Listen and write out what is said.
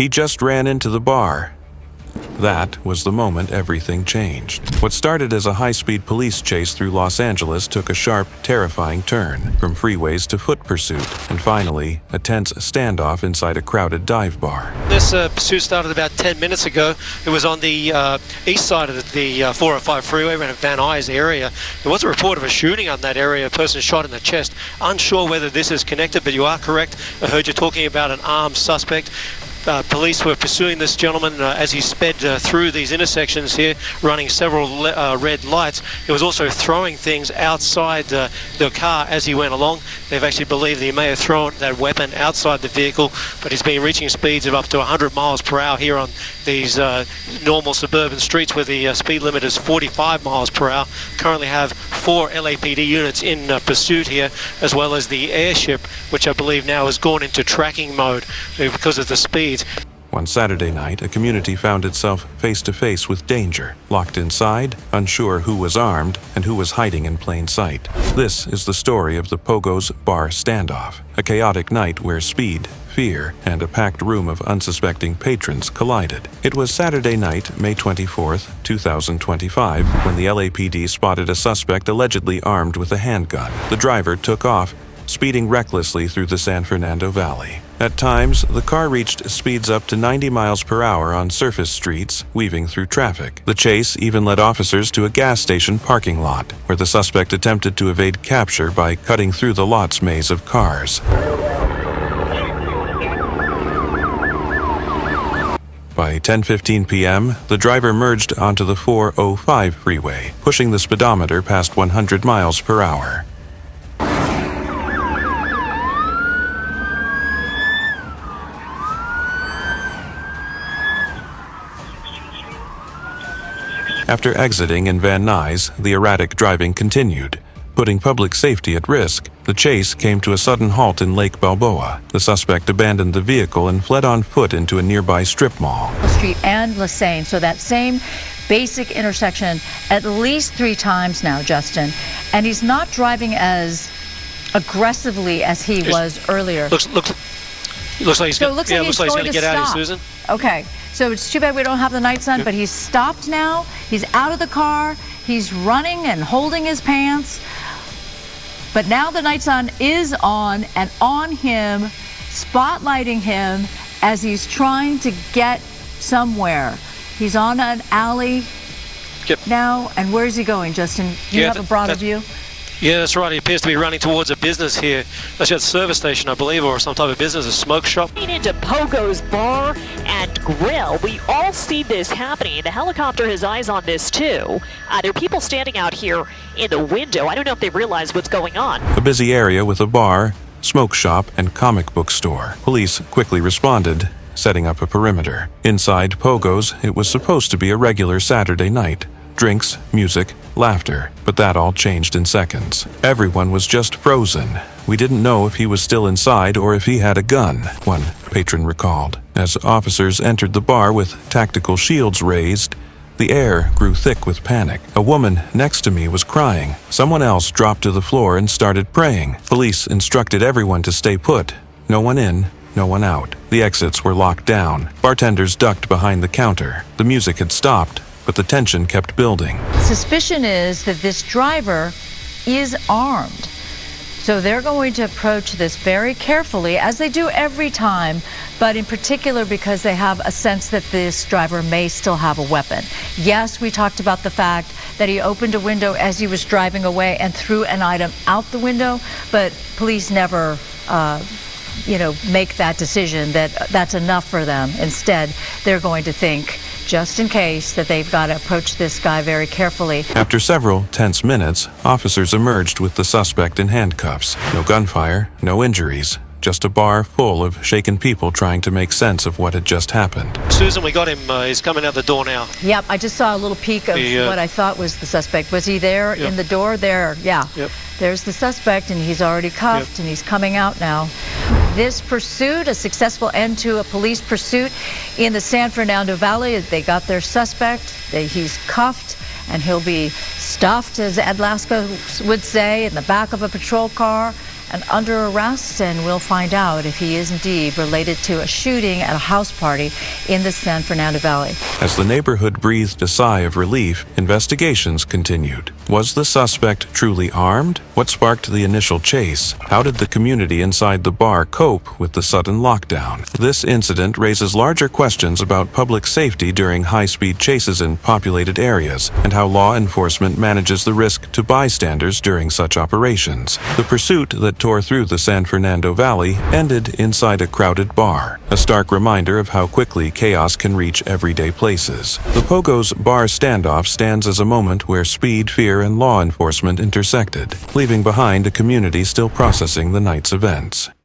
He just ran into the bar. That was the moment everything changed. What started as a high-speed police chase through Los Angeles took a sharp, terrifying turn, from freeways to foot pursuit, and finally, a tense standoff inside a crowded dive bar. This pursuit started about 10 minutes ago. It was on the east side of the 405 freeway around Van Nuys area. There was a report of a shooting on that area, a person shot in the chest. Unsure whether this is connected, but you are correct. I heard you talking about an armed suspect. Police were pursuing this gentleman as he sped through these intersections here, running several red lights. He was also throwing things outside the car as he went along. They've actually believed that he may have thrown that weapon outside the vehicle, but he's been reaching speeds of up to 100 miles per hour here on these normal suburban streets where the speed limit is 45 miles per hour. Currently have 4 LAPD units in pursuit here, as well as the airship, which I believe now has gone into tracking mode because of the speed. One Saturday night, a community found itself face-to-face with danger, locked inside, unsure who was armed and who was hiding in plain sight. This is the story of the Pogo's bar standoff, a chaotic night where speed, fear, and a packed room of unsuspecting patrons collided. It was Saturday night, May 24th, 2025, when the LAPD spotted a suspect allegedly armed with a handgun. The driver took off, speeding recklessly through the San Fernando Valley. At times, the car reached speeds up to 90 miles per hour on surface streets, weaving through traffic. The chase even led officers to a gas station parking lot, where the suspect attempted to evade capture by cutting through the lot's maze of cars. By 10:15 p.m., the driver merged onto the 405 freeway, pushing the speedometer past 100 miles per hour. After exiting in Van Nuys, the erratic driving continued. Putting public safety at risk, the chase came to a sudden halt in Lake Balboa. The suspect abandoned the vehicle and fled on foot into a nearby strip mall. Street and Lasagne, so that same basic intersection at least 3 times now, Justin. And he's not driving as aggressively as he was earlier. Looks like he's going to get out of here, Susan. Okay. So it's too bad we don't have the night sun, but he's stopped now. He's out of the car. He's running and holding his pants. But now the night sun is on and on him, spotlighting him as he's trying to get somewhere. He's on an alley now. And where's he going, Justin? You have a broader view? Yeah, that's right. He appears to be running towards a business here. That's a service station, I believe, or some type of business, a smoke shop. Into Pogo's bar and grill. We all see this happening. The helicopter has eyes on this too. There are people standing out here in the window. I don't know if they realize what's going on. A busy area with a bar, smoke shop, and comic book store. Police quickly responded, setting up a perimeter. Inside Pogo's, it was supposed to be a regular Saturday night. Drinks, music, laughter, but that all changed in seconds. Everyone was just frozen. We didn't know if he was still inside or if he had a gun, one patron recalled. As officers entered the bar with tactical shields raised, the air grew thick with panic. A woman next to me was crying. Someone else dropped to the floor and started praying. Police instructed everyone to stay put. No one in, no one out. The exits were locked down. Bartenders ducked behind the counter. The music had stopped, but the tension kept building. Suspicion is that this driver is armed. So they're going to approach this very carefully, as they do every time, but in particular because they have a sense that this driver may still have a weapon. Yes, we talked about the fact that he opened a window as he was driving away and threw an item out the window, but police never make that decision that that's enough for them. Instead, they're going to think, just in case, that they've got to approach this guy very carefully. After several tense minutes, officers emerged with the suspect in handcuffs. No gunfire, no injuries, just a bar full of shaken people trying to make sense of what had just happened. Susan, we got him. He's coming out the door now. Yep, I just saw a little peek of what I thought was the suspect. Was he there in the door? There, yeah. Yep. There's the suspect, and he's already cuffed, and he's coming out now. This pursuit, a successful end to a police pursuit in the San Fernando Valley. They got their suspect. He's cuffed, and he'll be stuffed, as Ed Lasko would say, in the back of a patrol car and under arrest, and we'll find out if he is indeed related to a shooting at a house party in the San Fernando Valley. As the neighborhood breathed a sigh of relief, investigations continued. Was the suspect truly armed? What sparked the initial chase? How did the community inside the bar cope with the sudden lockdown? This incident raises larger questions about public safety during high-speed chases in populated areas, and how law enforcement manages the risk to bystanders during such operations. The pursuit that tore through the San Fernando Valley ended inside a crowded bar, a stark reminder of how quickly chaos can reach everyday places. The Pogo's bar standoff stands as a moment where speed, fear, and law enforcement intersected, leaving behind a community still processing the night's events.